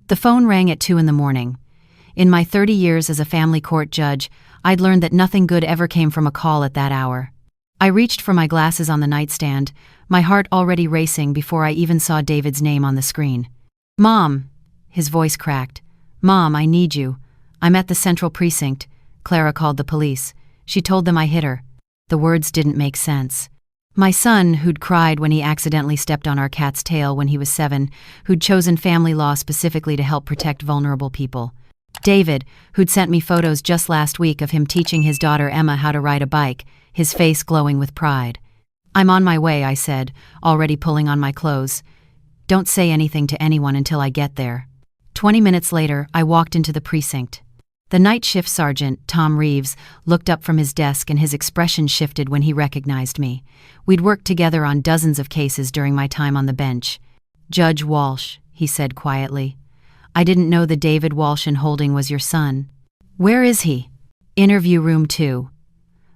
The phone rang at 2 in the morning. In my 30 years as a family court judge, I'd learned that nothing good ever came from a call at that hour. I reached for my glasses on the nightstand, my heart already racing before I even saw David's name on the screen. "Mom," his voice cracked. "Mom, I need you. I'm at the Central Precinct." Clara called the police. She told them I hit her. The words didn't make sense. My son, who'd cried when he accidentally stepped on our cat's tail when he was 7, who'd chosen family law specifically to help protect vulnerable people. David, who'd sent me photos just last week of him teaching his daughter Emma how to ride a bike, his face glowing with pride. "I'm on my way," I said, already pulling on my clothes. "Don't say anything to anyone until I get there." 20 minutes later, I walked into the precinct. The night shift sergeant, Tom Reeves, looked up from his desk and his expression shifted when he recognized me. We'd worked together on dozens of cases during my time on the bench. "Judge Walsh," he said quietly. "I didn't know the David Walsh in holding was your son." "Where is he?" "Interview room 2.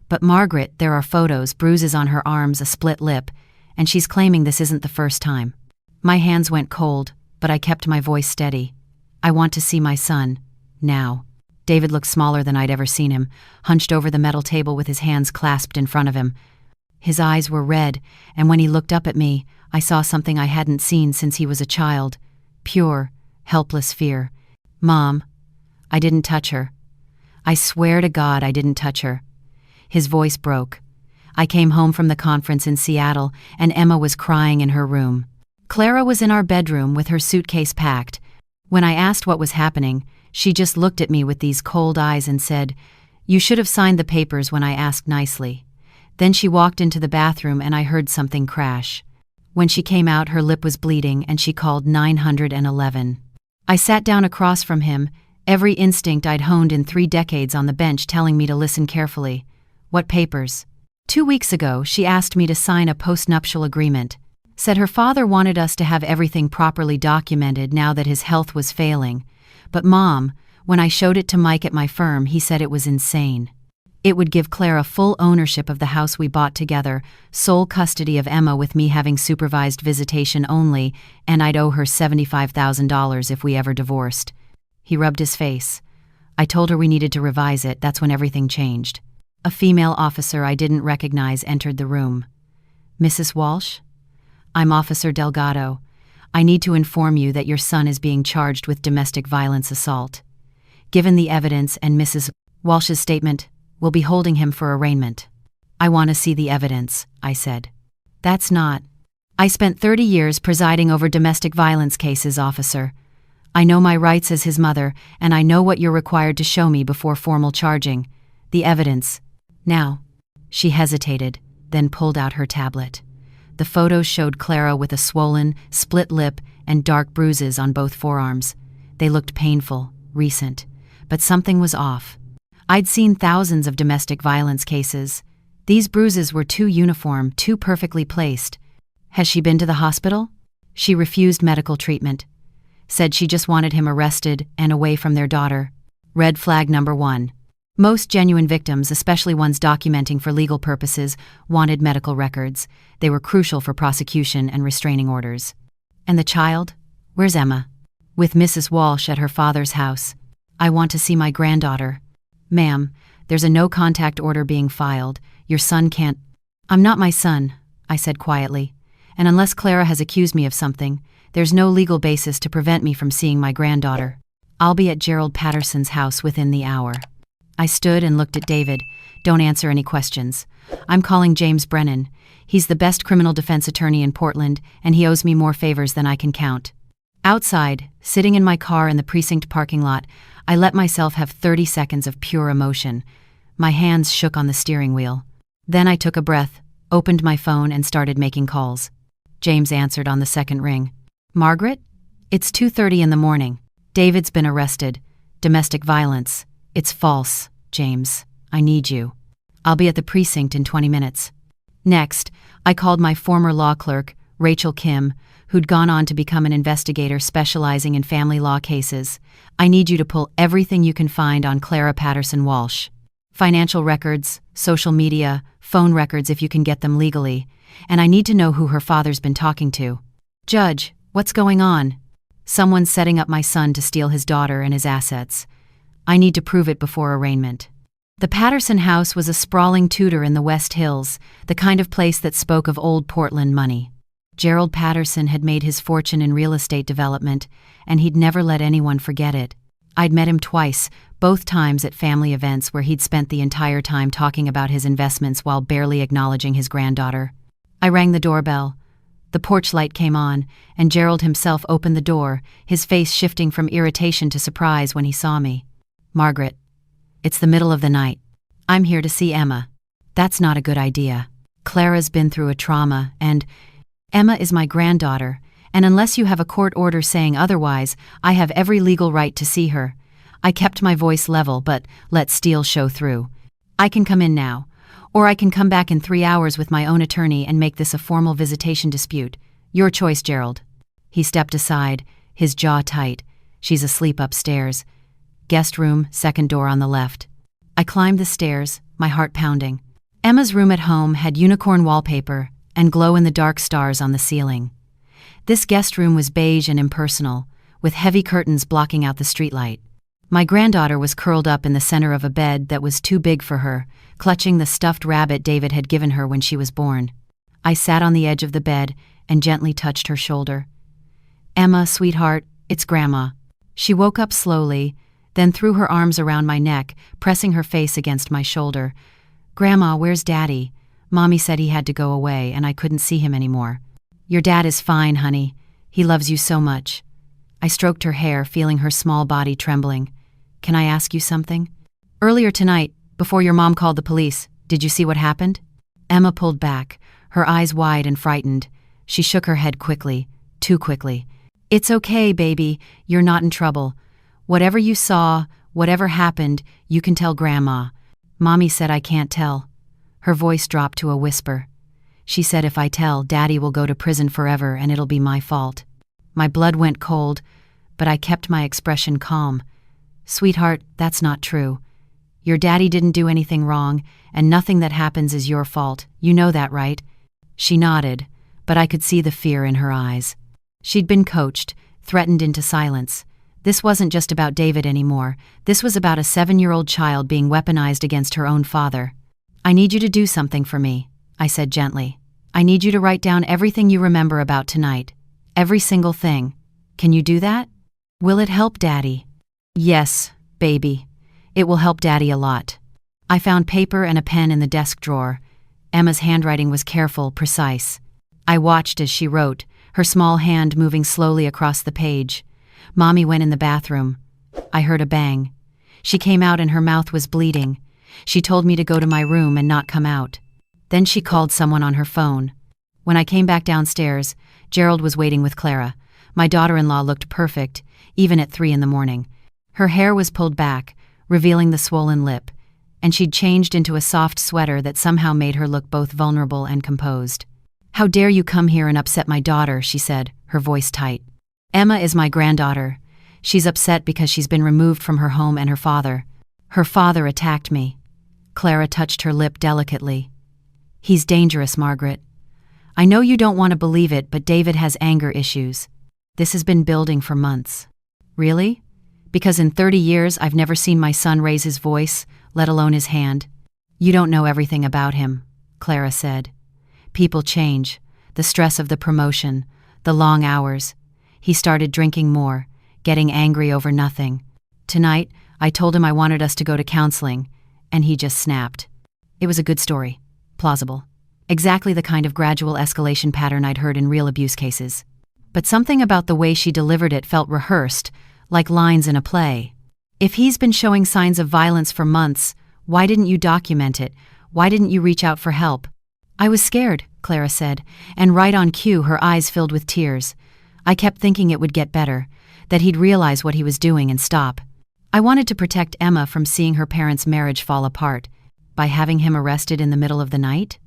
"But Margaret, there are photos, bruises on her arms, a split lip, and she's claiming this isn't the first time." My hands went cold, but I kept my voice steady. "I want to see my son. Now." David looked smaller than I'd ever seen him, hunched over the metal table with his hands clasped in front of him. His eyes were red, and when he looked up at me, I saw something I hadn't seen since he was a child. Pure, helpless fear. "Mom, I didn't touch her. I swear to God I didn't touch her." His voice broke. I came home from the conference in Seattle, and Emma was crying in her room. Clara was in our bedroom with her suitcase packed. When I asked what was happening, she just looked at me with these cold eyes and said, "You should have signed the papers when I asked nicely." Then she walked into the bathroom and I heard something crash. When she came out, her lip was bleeding and she called 911. I sat down across from him, every instinct I'd honed in 3 decades on the bench telling me to listen carefully. "What papers?" 2 weeks ago, she asked me to sign a postnuptial agreement. Said her father wanted us to have everything properly documented now that his health was failing. But Mom, when I showed it to Mike at my firm, he said it was insane. It would give Clara full ownership of the house we bought together, sole custody of Emma with me having supervised visitation only, and I'd owe her $75,000 if we ever divorced. He rubbed his face. I told her we needed to revise it. That's when everything changed. A female officer I didn't recognize entered the room. "Mrs. Walsh? I'm Officer Delgado. I need to inform you that your son is being charged with domestic violence assault. Given the evidence and Mrs. Walsh's statement, we'll be holding him for arraignment." "I want to see the evidence," I said. "That's not. I spent 30 years presiding over domestic violence cases, officer. I know my rights as his mother, and I know what you're required to show me before formal charging. The evidence. Now." She hesitated, then pulled out her tablet. The photos showed Clara with a swollen, split lip and dark bruises on both forearms. They looked painful, recent, but something was off. I'd seen thousands of domestic violence cases. These bruises were too uniform, too perfectly placed. "Has she been to the hospital?" She refused medical treatment. Said she just wanted him arrested and away from their daughter. Red flag number 1. Most genuine victims, especially ones documenting for legal purposes, wanted medical records. They were crucial for prosecution and restraining orders. "And the child? Where's Emma?" "With Mrs. Walsh at her father's house. I want to see my granddaughter." "Ma'am, there's a no-contact order being filed. Your son can't—" "I'm not my son," I said quietly. "And unless Clara has accused me of something, there's no legal basis to prevent me from seeing my granddaughter. I'll be at Gerald Patterson's house within the hour." I stood and looked at David. "Don't answer any questions. I'm calling James Brennan. He's the best criminal defense attorney in Portland, and he owes me more favors than I can count." Outside, sitting in my car in the precinct parking lot, I let myself have 30 seconds of pure emotion. My hands shook on the steering wheel. Then I took a breath, opened my phone, and started making calls. James answered on the second ring. "Margaret? It's 2:30 in the morning. David's been arrested. Domestic violence. It's false, James. I need you. I'll be at the precinct in 20 minutes. Next, I called my former law clerk, Rachel Kim, who'd gone on to become an investigator specializing in family law cases. "I need you to pull everything you can find on Clara Patterson Walsh. Financial records, social media, phone records if you can get them legally. And I need to know who her father's been talking to." "Judge, what's going on?" Someone's setting up my son to steal his daughter and his assets. I need to prove it before arraignment. The Patterson house was a sprawling Tudor in the West Hills, the kind of place that spoke of old Portland money. Gerald Patterson had made his fortune in real estate development, and he'd never let anyone forget it. I'd met him twice, both times at family events where he'd spent the entire time talking about his investments while barely acknowledging his granddaughter. I rang the doorbell. The porch light came on, and Gerald himself opened the door, his face shifting from irritation to surprise when he saw me. "Margaret, it's the middle of the night. I'm here to see Emma." "That's not a good idea. Clara's been through a trauma, and Emma is my granddaughter, and unless you have a court order saying otherwise, I have every legal right to see her." I kept my voice level but let steel show through. "I can come in now, or I can come back in 3 hours with my own attorney and make this a formal visitation dispute. Your choice, Gerald." He stepped aside, his jaw tight. "She's asleep upstairs. Guest room, second door on the left." I climbed the stairs, my heart pounding. Emma's room at home had unicorn wallpaper and glow-in-the-dark stars on the ceiling. This guest room was beige and impersonal, with heavy curtains blocking out the streetlight. My granddaughter was curled up in the center of a bed that was too big for her, clutching the stuffed rabbit David had given her when she was born. I sat on the edge of the bed and gently touched her shoulder. "Emma, sweetheart, it's Grandma." She woke up slowly, then threw her arms around my neck, pressing her face against my shoulder. "Grandma, where's Daddy? Mommy said he had to go away and I couldn't see him anymore." "Your dad is fine, honey. He loves you so much." I stroked her hair, feeling her small body trembling. "Can I ask you something? Earlier tonight, before your mom called the police, did you see what happened?" Emma pulled back, her eyes wide and frightened. She shook her head quickly, too quickly. "It's okay, baby. You're not in trouble. Whatever you saw, whatever happened, you can tell Grandma. Mommy said I can't tell." Her voice dropped to a whisper. "She said if I tell, Daddy will go to prison forever and it'll be my fault." My blood went cold, but I kept my expression calm. "Sweetheart, that's not true. Your daddy didn't do anything wrong, and nothing that happens is your fault. You know that, right?" She nodded, but I could see the fear in her eyes. She'd been coached, threatened into silence. This wasn't just about David anymore. This was about a 7-year-old child being weaponized against her own father. "I need you to do something for me," I said gently. "I need you to write down everything you remember about tonight. Every single thing. Can you do that? Will it help Daddy?" "Yes, baby. It will help Daddy a lot." I found paper and a pen in the desk drawer. Emma's handwriting was careful, precise. I watched as she wrote, her small hand moving slowly across the page. Mommy went in the bathroom. I heard a bang. She came out and her mouth was bleeding. She told me to go to my room and not come out. Then she called someone on her phone. When I came back downstairs, Gerald was waiting with Clara. My daughter-in-law looked perfect, even at 3 in the morning. Her hair was pulled back, revealing the swollen lip, and she'd changed into a soft sweater that somehow made her look both vulnerable and composed. "How dare you come here and upset my daughter," she said, her voice tight. "Emma is my granddaughter. She's upset because she's been removed from her home and her father. Her father attacked me." Clara touched her lip delicately. "He's dangerous, Margaret. I know you don't want to believe it, but David has anger issues. This has been building for months." "Really? Because in 30 years I've never seen my son raise his voice, let alone his hand." "You don't know everything about him," Clara said. "People change. The stress of the promotion, the long hours. He started drinking more, getting angry over nothing. Tonight, I told him I wanted us to go to counseling, and he just snapped. It was a good story. Plausible. Exactly the kind of gradual escalation pattern I'd heard in real abuse cases. But something about the way she delivered it felt rehearsed, like lines in a play. "If he's been showing signs of violence for months, why didn't you document it? Why didn't you reach out for help?" "I was scared," Clara said, and right on cue her eyes filled with tears. "I kept thinking it would get better, that he'd realize what he was doing and stop. I wanted to protect Emma from seeing her parents' marriage fall apart. By having him arrested in the middle of the night?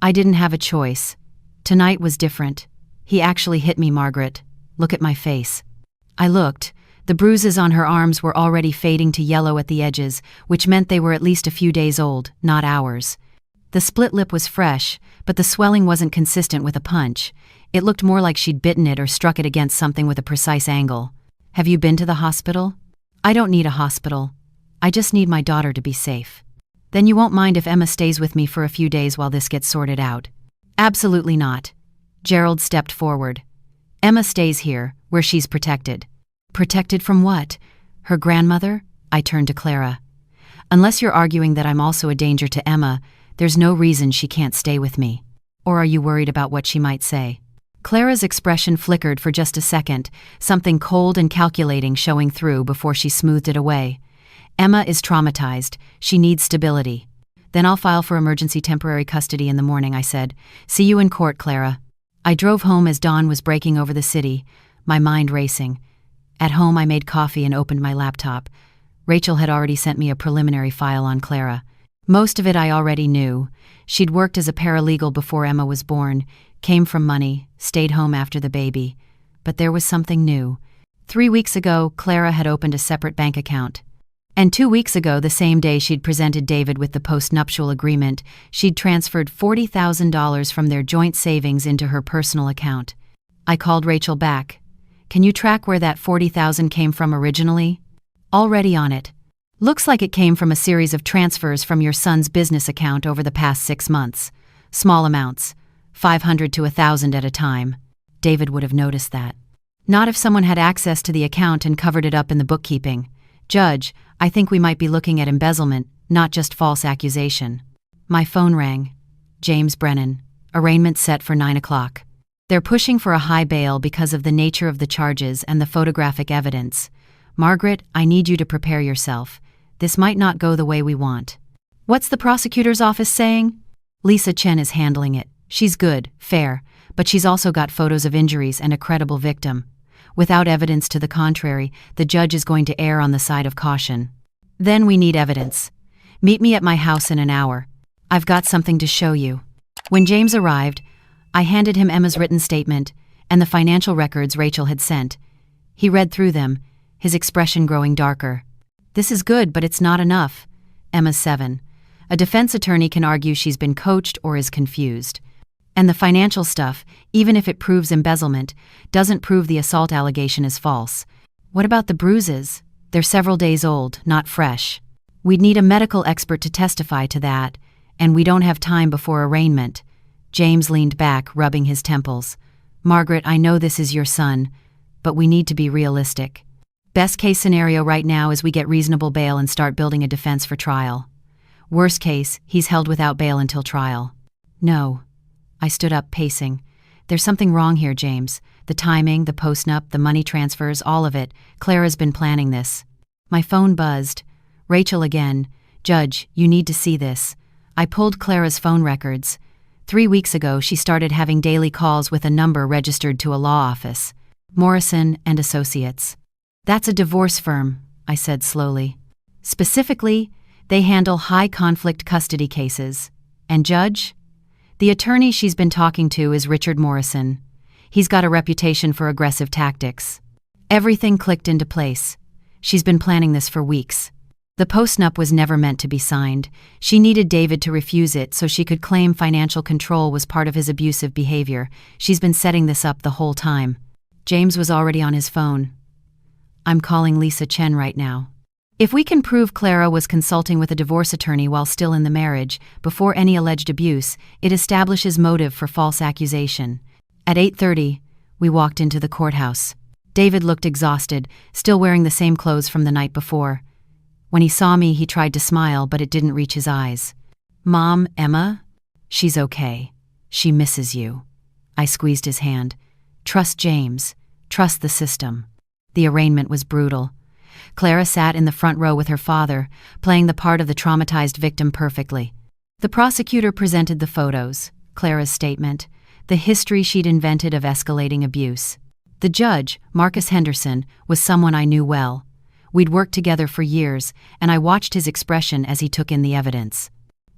I didn't have a choice. Tonight was different. He actually hit me, Margaret. Look at my face." I looked. The bruises on her arms were already fading to yellow at the edges, which meant they were at least a few days old, not hours. The split lip was fresh, but the swelling wasn't consistent with a punch. It looked more like she'd bitten it or struck it against something with a precise angle. Have you been to the hospital? I don't need a hospital. I just need my daughter to be safe. Then you won't mind if Emma stays with me for a few days while this gets sorted out? Absolutely not. Gerald stepped forward. Emma stays here, where she's protected. Protected from what? Her grandmother? I turned to Clara. Unless you're arguing that I'm also a danger to Emma, there's no reason she can't stay with me. Or are you worried about what she might say? Clara's expression flickered for just a second, something cold and calculating showing through before she smoothed it away. Emma is traumatized. She needs stability. Then I'll file for emergency temporary custody in the morning, I said. See you in court, Clara. I drove home as dawn was breaking over the city, my mind racing. At home I made coffee and opened my laptop. Rachel had already sent me a preliminary file on Clara. Most of it I already knew. She'd worked as a paralegal before Emma was born, came from money, stayed home after the baby. But there was something new. 3 weeks ago, Clara had opened a separate bank account. And 2 weeks ago, the same day she'd presented David with the post-nuptial agreement, she'd transferred $40,000 from their joint savings into her personal account. I called Rachel back. Can you track where that $40,000 came from originally? Already on it. Looks like it came from a series of transfers from your son's business account over the past 6 months. Small amounts, $500 to $1,000 at a time. David would have noticed that. Not if someone had access to the account and covered it up in the bookkeeping. Judge, I think we might be looking at embezzlement, not just false accusation. My phone rang. James Brennan. Arraignment set for 9 o'clock. They're pushing for a high bail because of the nature of the charges and the photographic evidence. Margaret, I need you to prepare yourself. This might not go the way we want. What's the prosecutor's office saying? Lisa Chen is handling it. She's good, fair, but she's also got photos of injuries and a credible victim. Without evidence to the contrary, the judge is going to err on the side of caution. Then we need evidence. Meet me at my house in an hour. I've got something to show you. When James arrived, I handed him Emma's written statement and the financial records Rachel had sent. He read through them, his expression growing darker. This is good, but it's not enough. Emma's 7. A defense attorney can argue she's been coached or is confused. And the financial stuff, even if it proves embezzlement, doesn't prove the assault allegation is false. What about the bruises? They're several days old, not fresh. We'd need a medical expert to testify to that, and we don't have time before arraignment. James leaned back, rubbing his temples. Margaret, I know this is your son, but we need to be realistic. Best case scenario right now is we get reasonable bail and start building a defense for trial. Worst case, he's held without bail until trial. No. I stood up, pacing. There's something wrong here, James. The timing, the post-nup, the money transfers, all of it. Clara's been planning this. My phone buzzed. Rachel again. Judge, you need to see this. I pulled Clara's phone records. 3 weeks ago, she started having daily calls with a number registered to a law office. Morrison and Associates. That's a divorce firm, I said slowly. Specifically, they handle high-conflict custody cases. And Judge? The attorney she's been talking to is Richard Morrison. He's got a reputation for aggressive tactics. Everything clicked into place. She's been planning this for weeks. The postnup was never meant to be signed. She needed David to refuse it so she could claim financial control was part of his abusive behavior. She's been setting this up the whole time. James was already on his phone. I'm calling Lisa Chen right now. If we can prove Clara was consulting with a divorce attorney while still in the marriage, before any alleged abuse, it establishes motive for false accusation. At 8:30, we walked into the courthouse. David looked exhausted, still wearing the same clothes from the night before. When he saw me, he tried to smile, but it didn't reach his eyes. Mom, Emma? She's okay. She misses you. I squeezed his hand. Trust James. Trust the system. The arraignment was brutal. Clara sat in the front row with her father, playing the part of the traumatized victim perfectly. The prosecutor presented the photos, Clara's statement, the history she'd invented of escalating abuse. The judge, Marcus Henderson, was someone I knew well. We'd worked together for years, and I watched his expression as he took in the evidence.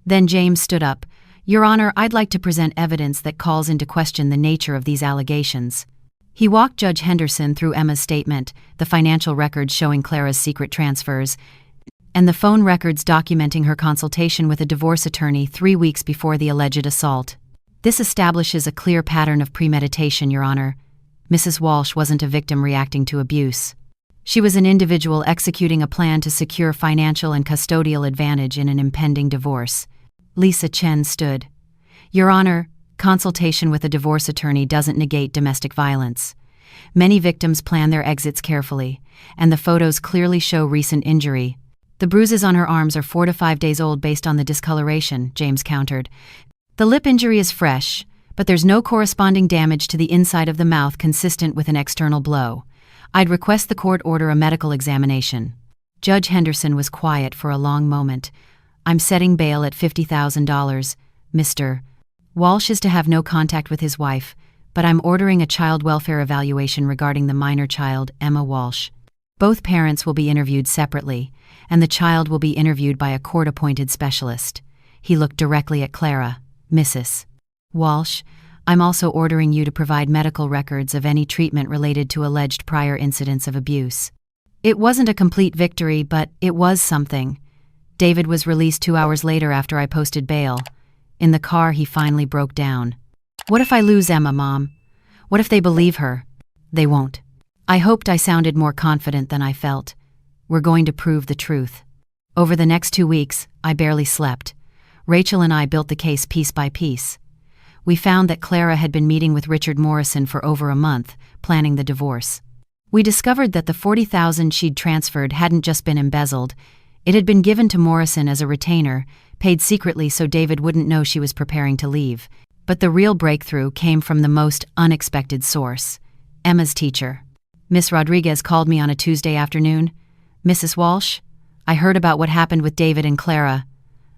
Then James stood up. Your Honor, I'd like to present evidence that calls into question the nature of these allegations. He walked Judge Henderson through Emma's statement, the financial records showing Clara's secret transfers, and the phone records documenting her consultation with a divorce attorney 3 weeks before the alleged assault. This establishes a clear pattern of premeditation, Your Honor. Mrs. Walsh wasn't a victim reacting to abuse. She was an individual executing a plan to secure financial and custodial advantage in an impending divorce. Lisa Chen stood. Your Honor, consultation with a divorce attorney doesn't negate domestic violence. Many victims plan their exits carefully, and the photos clearly show recent injury. The bruises on her arms are 4 to 5 days old based on the discoloration, James countered. The lip injury is fresh, but there's no corresponding damage to the inside of the mouth consistent with an external blow. I'd request the court order a medical examination. Judge Henderson was quiet for a long moment. I'm setting bail at $50,000, Mr. Walsh is to have no contact with his wife, but I'm ordering a child welfare evaluation regarding the minor child, Emma Walsh. Both parents will be interviewed separately, and the child will be interviewed by a court-appointed specialist. He looked directly at Clara. Mrs. Walsh, I'm also ordering you to provide medical records of any treatment related to alleged prior incidents of abuse. It wasn't a complete victory, but it was something. David was released 2 hours later after I posted bail. In the car, he finally broke down. What if I lose Emma, Mom? What if they believe her? They won't. I hoped I sounded more confident than I felt. We're going to prove the truth. Over the next 2 weeks, I barely slept. Rachel and I built the case piece by piece. We found that Clara had been meeting with Richard Morrison for over a month, planning the divorce. We discovered that the $40,000 she'd transferred hadn't just been embezzled. It had been given to Morrison as a retainer, paid secretly so David wouldn't know she was preparing to leave. But the real breakthrough came from the most unexpected source: Emma's teacher. Miss Rodriguez called me on a Tuesday afternoon. Mrs. Walsh, I heard about what happened with David and Clara.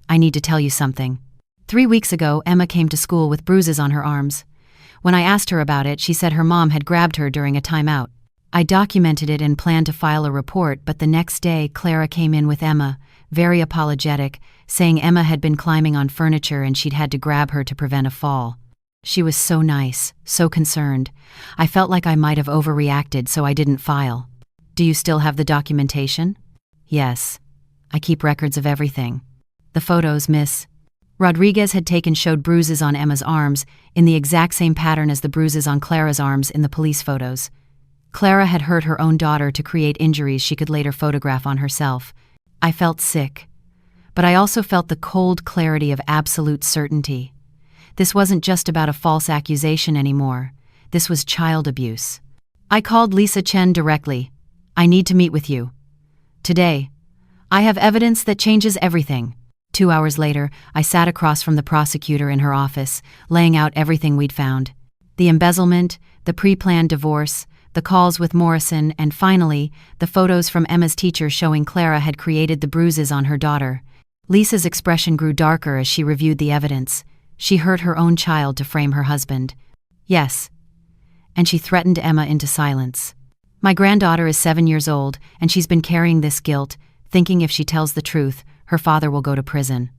I need to tell you something. 3 weeks ago, Emma came to school with bruises on her arms. When I asked her about it, she said her mom had grabbed her during a timeout. I documented it and planned to file a report, but the next day, Clara came in with Emma, very apologetic, saying Emma had been climbing on furniture and she'd had to grab her to prevent a fall. She was so nice, so concerned. I felt like I might have overreacted, so I didn't file. Do you still have the documentation? Yes. I keep records of everything. The photos Miss Rodriguez had taken showed bruises on Emma's arms, in the exact same pattern as the bruises on Clara's arms in the police photos. Clara had hurt her own daughter to create injuries she could later photograph on herself. I felt sick. But I also felt the cold clarity of absolute certainty. This wasn't just about a false accusation anymore. This was child abuse. I called Lisa Chen directly. I need to meet with you. Today. I have evidence that changes everything. 2 hours later, I sat across from the prosecutor in her office, laying out everything we'd found. The embezzlement, the pre-planned divorce, the calls with Morrison, and finally, the photos from Emma's teacher showing Clara had created the bruises on her daughter. Lisa's expression grew darker as she reviewed the evidence. She hurt her own child to frame her husband. Yes. And she threatened Emma into silence. My granddaughter is 7 years old, and she's been carrying this guilt, thinking if she tells the truth, her father will go to prison.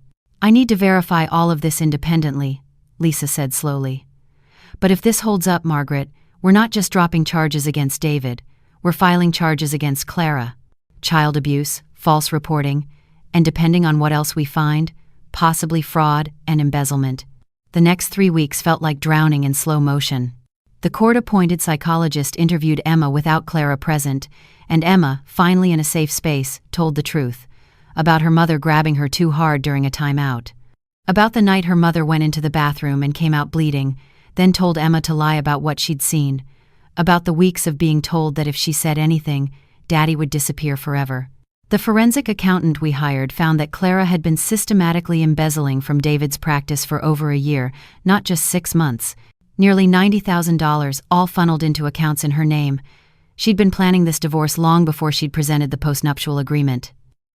I need to verify all of this independently, Lisa said slowly. But if this holds up, Margaret, we're not just dropping charges against David, we're filing charges against Clara. Child abuse, false reporting, and depending on what else we find, possibly fraud and embezzlement. The next 3 weeks felt like drowning in slow motion. The court-appointed psychologist interviewed Emma without Clara present, and Emma, finally in a safe space, told the truth. About her mother grabbing her too hard during a timeout. About the night her mother went into the bathroom and came out bleeding, then told Emma to lie about what she'd seen. About the weeks of being told that if she said anything, Daddy would disappear forever. The forensic accountant we hired found that Clara had been systematically embezzling from David's practice for over a year, not just 6 months. Nearly $90,000, all funneled into accounts in her name. She'd been planning this divorce long before she'd presented the postnuptial agreement.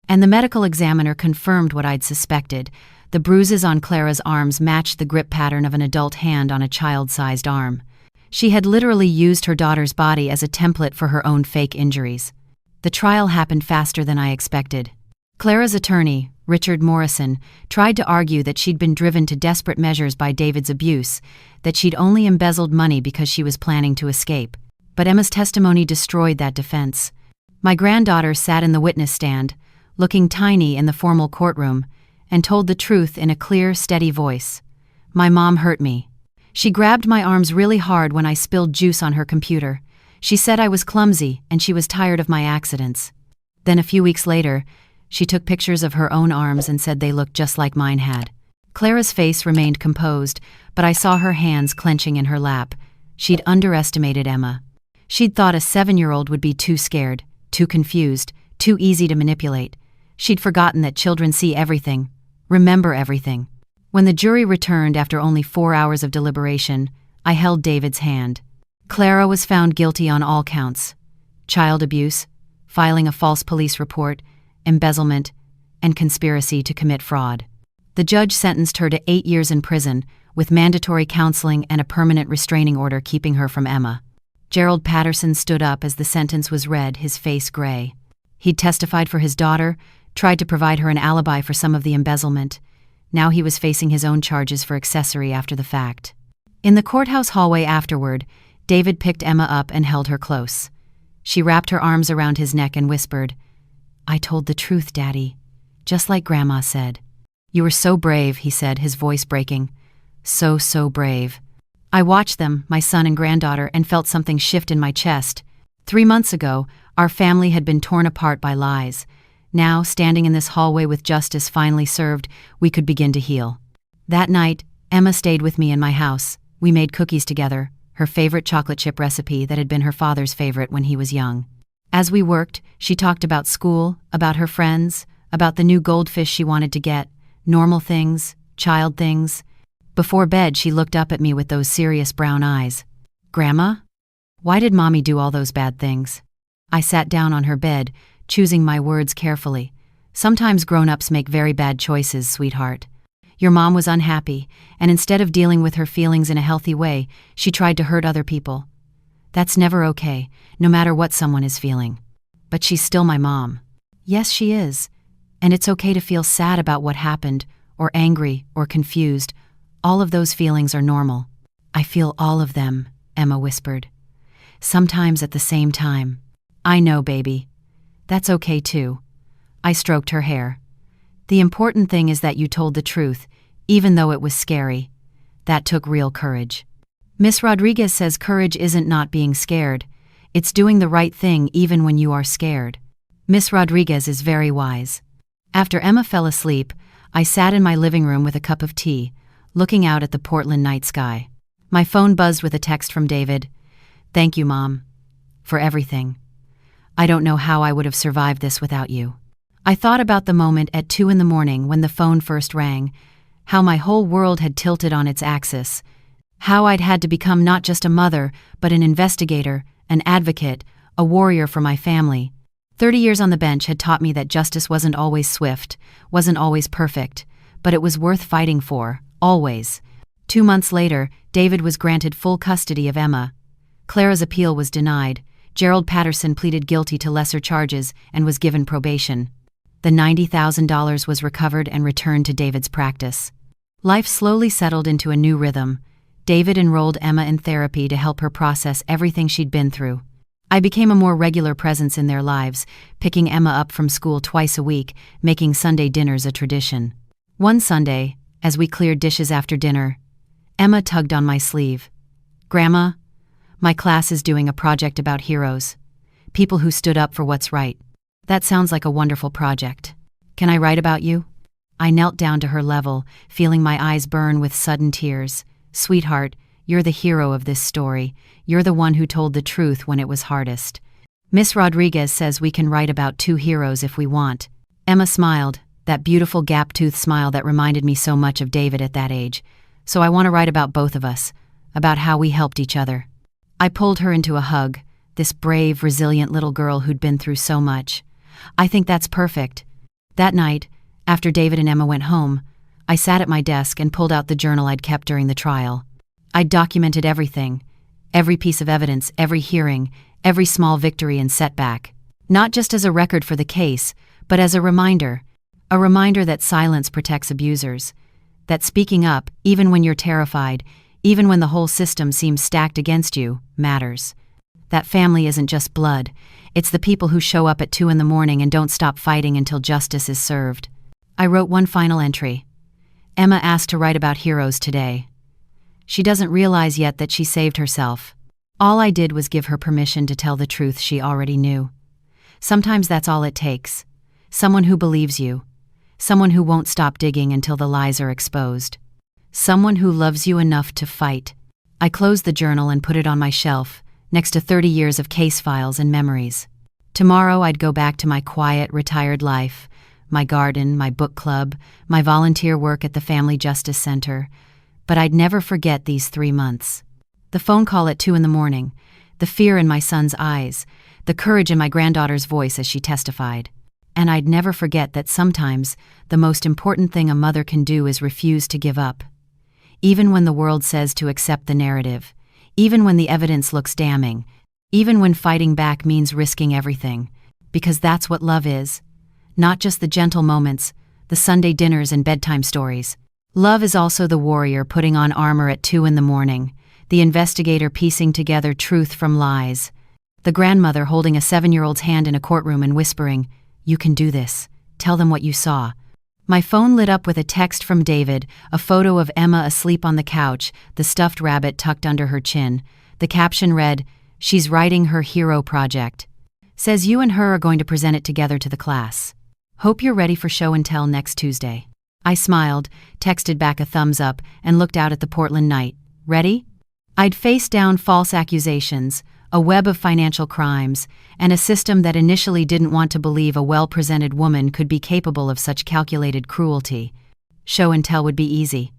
And the medical examiner confirmed what I'd suspected. The bruises on Clara's arms matched the grip pattern of an adult hand on a child-sized arm. She had literally used her daughter's body as a template for her own fake injuries. The trial happened faster than I expected. Clara's attorney, Richard Morrison, tried to argue that she'd been driven to desperate measures by David's abuse, that she'd only embezzled money because she was planning to escape. But Emma's testimony destroyed that defense. My granddaughter sat in the witness stand, looking tiny in the formal courtroom, and told the truth in a clear, steady voice. My mom hurt me. She grabbed my arms really hard when I spilled juice on her computer. She said I was clumsy and she was tired of my accidents. Then a few weeks later, she took pictures of her own arms and said they looked just like mine had. Clara's face remained composed, but I saw her hands clenching in her lap. She'd underestimated Emma. She'd thought a 7-year-old would be too scared, too confused, too easy to manipulate. She'd forgotten that children see everything, remember everything. When the jury returned after only 4 hours of deliberation, I held David's hand. Clara was found guilty on all counts: child abuse, filing a false police report, embezzlement, and conspiracy to commit fraud. The judge sentenced her to 8 years in prison, with mandatory counseling and a permanent restraining order keeping her from Emma. Gerald Patterson stood up as the sentence was read, his face gray. He'd testified for his daughter, tried to provide her an alibi for some of the embezzlement. Now he was facing his own charges for accessory after the fact. In the courthouse hallway afterward, David picked Emma up and held her close. She wrapped her arms around his neck and whispered, "I told the truth, Daddy, just like Grandma said." "You were so brave," he said, his voice breaking. So brave." I watched them, my son and granddaughter, and felt something shift in my chest. 3 months ago, our family had been torn apart by lies. Now, standing in this hallway with justice finally served, we could begin to heal. That night, Emma stayed with me in my house. We made cookies together, her favorite chocolate chip recipe that had been her father's favorite when he was young. As we worked, she talked about school, about her friends, about the new goldfish she wanted to get, normal things, child things. Before bed, she looked up at me with those serious brown eyes. "Grandma? Why did Mommy do all those bad things?" I sat down on her bed, choosing my words carefully. "Sometimes grown-ups make very bad choices, sweetheart. Your mom was unhappy, and instead of dealing with her feelings in a healthy way, she tried to hurt other people. That's never okay, no matter what someone is feeling. But she's still my mom." "Yes, she is. And it's okay to feel sad about what happened, or angry, or confused. All of those feelings are normal." "I feel all of them," Emma whispered. "Sometimes at the same time." "I know, baby. That's okay too." I stroked her hair. "The important thing is that you told the truth, even though it was scary. That took real courage." "Miss Rodriguez says courage isn't not being scared. It's doing the right thing even when you are scared." Miss Rodriguez is very wise. After Emma fell asleep, I sat in my living room with a cup of tea, looking out at the Portland night sky. My phone buzzed with a text from David. "Thank you, Mom, for everything. I don't know how I would have survived this without you." I thought about the moment at 2 a.m. when the phone first rang, how my whole world had tilted on its axis, how I'd had to become not just a mother, but an investigator, an advocate, a warrior for my family. 30 years on the bench had taught me that justice wasn't always swift, wasn't always perfect, but it was worth fighting for, always. 2 months later, David was granted full custody of Emma. Clara's appeal was denied. Gerald Patterson pleaded guilty to lesser charges and was given probation. The $90,000 was recovered and returned to David's practice. Life slowly settled into a new rhythm. David enrolled Emma in therapy to help her process everything she'd been through. I became a more regular presence in their lives, picking Emma up from school twice a week, making Sunday dinners a tradition. One Sunday, as we cleared dishes after dinner, Emma tugged on my sleeve. "Grandma, my class is doing a project about heroes, people who stood up for what's right." "That sounds like a wonderful project. Can I write about you?" I knelt down to her level, feeling my eyes burn with sudden tears. "Sweetheart, you're the hero of this story. You're the one who told the truth when it was hardest. Miss Rodriguez says we can write about 2 heroes if we want." Emma smiled, that beautiful gap-toothed smile that reminded me so much of David at that age. "So I want to write about both of us, about how we helped each other." I pulled her into a hug, this brave, resilient little girl who'd been through so much. "I think that's perfect." That night, after David and Emma went home, I sat at my desk and pulled out the journal I'd kept during the trial. I'd documented everything, every piece of evidence, every hearing, every small victory and setback. Not just as a record for the case, but as a reminder that silence protects abusers, that speaking up, even when you're terrified, even when the whole system seems stacked against you, matters. That family isn't just blood, it's the people who show up at 2 a.m. and don't stop fighting until justice is served. I wrote one final entry. Emma asked to write about heroes today. She doesn't realize yet that she saved herself. All I did was give her permission to tell the truth she already knew. Sometimes that's all it takes. Someone who believes you. Someone who won't stop digging until the lies are exposed. Someone who loves you enough to fight. I closed the journal and put it on my shelf, next to 30 years of case files and memories. Tomorrow I'd go back to my quiet, retired life, my garden, my book club, my volunteer work at the Family Justice Center. But I'd never forget these 3 months. The phone call at 2 a.m, the fear in my son's eyes, the courage in my granddaughter's voice as she testified. And I'd never forget that sometimes the most important thing a mother can do is refuse to give up. Even when the world says to accept the narrative, even when the evidence looks damning, even when fighting back means risking everything, because that's what love is. Not just the gentle moments, the Sunday dinners and bedtime stories. Love is also the warrior putting on armor at 2 a.m, the investigator piecing together truth from lies, the grandmother holding a 7-year-old's hand in a courtroom and whispering, "You can do this. Tell them what you saw." My phone lit up with a text from David, a photo of Emma asleep on the couch, the stuffed rabbit tucked under her chin. The caption read, "She's writing her hero project. Says you and her are going to present it together to the class. Hope you're ready for show and tell next Tuesday." I smiled, texted back a thumbs up, and looked out at the Portland night. Ready? I'd faced down false accusations, a web of financial crimes, and a system that initially didn't want to believe a well-presented woman could be capable of such calculated cruelty. Show and tell would be easy.